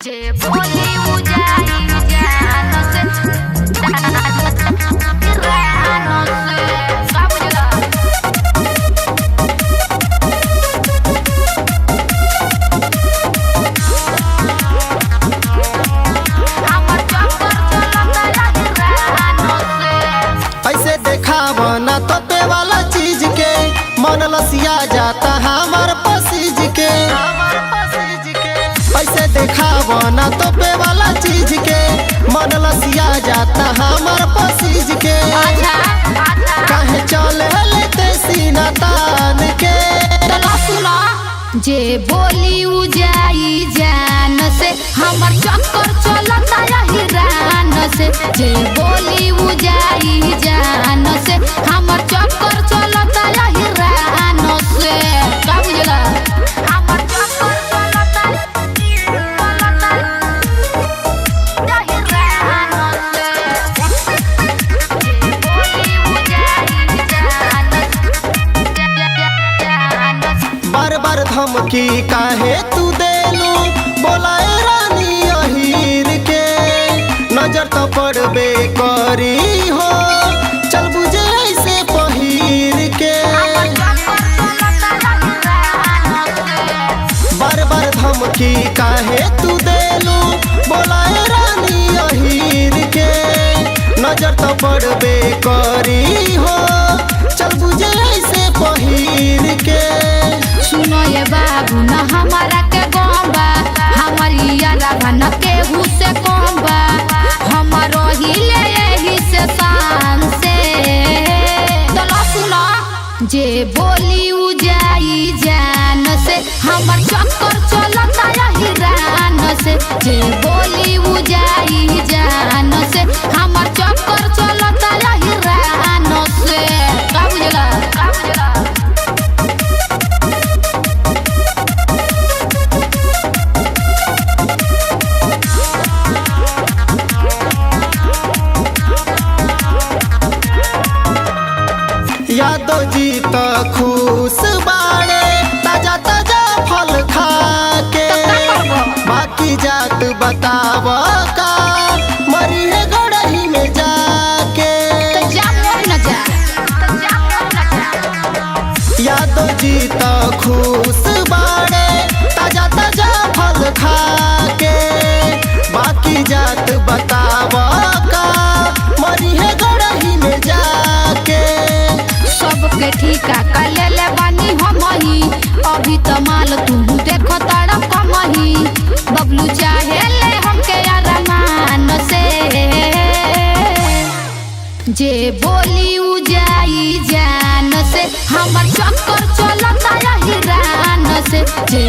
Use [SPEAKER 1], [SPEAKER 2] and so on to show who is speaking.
[SPEAKER 1] जे बोली उजाई जानो से रानो से सब जगह हमर चक्कर चलता रानो से
[SPEAKER 2] ऐसे देखावा ना तोपे वाला चीज के मन लसिया जाता हमार पसीज के। ऐसे देखावा ना तोपे वाला चीज के मन लसिया जाता हमार पसीज के। काहे चले लेते सीना तान के
[SPEAKER 1] जे बोली उजाई जान से हमर चक्कर चलता हिरान से। जे बोली उजाई जान से हमर चक्कर चलता हिरान से का बुझला हमर चक्कर चलता हिरान से। जे बोली उजाई जान
[SPEAKER 2] बार बार धमकी काहे तू देलू बोलाए रानी अहीर के। नजर तो पड़बे करी हो चल बुझे ऐसे पहिर के। बार बार धमकी काहे तू देलू बोलाए रानी अहीर के। नजर तो पड़बे करी हो चल बुझे ऐसे पहिर के।
[SPEAKER 1] सुनो ये बाबू न हमारा के गोंबा हमारी यारा बन के हुसे कोंबा हमारो हिले यही से शान से। चलो सुनो जे बोली उजाई जान से हमर चक्कर चलता हिरान से। जे बोली उजाई जान से हमर चक्कर चलता हिरान से का बुझला का बुझला
[SPEAKER 2] यादव जी तो खुश बाड़े ताजा ताजा फल खा के। बाकी जात बताव का मरी है गड़ही में जाके। यादव जी तो खुश बाड़े ताजा ताजा फल खा के। बाकी जात बताव का मरी है गड़ही में जाके।
[SPEAKER 1] सबके ठीका कर ले बानी हमही अभी तो माल तू देखो तारा कमही। बबलू चाहे ले हमके अरमान से। जे बोली उजाई जान से हमर चक्कर चलता हिरान से। जे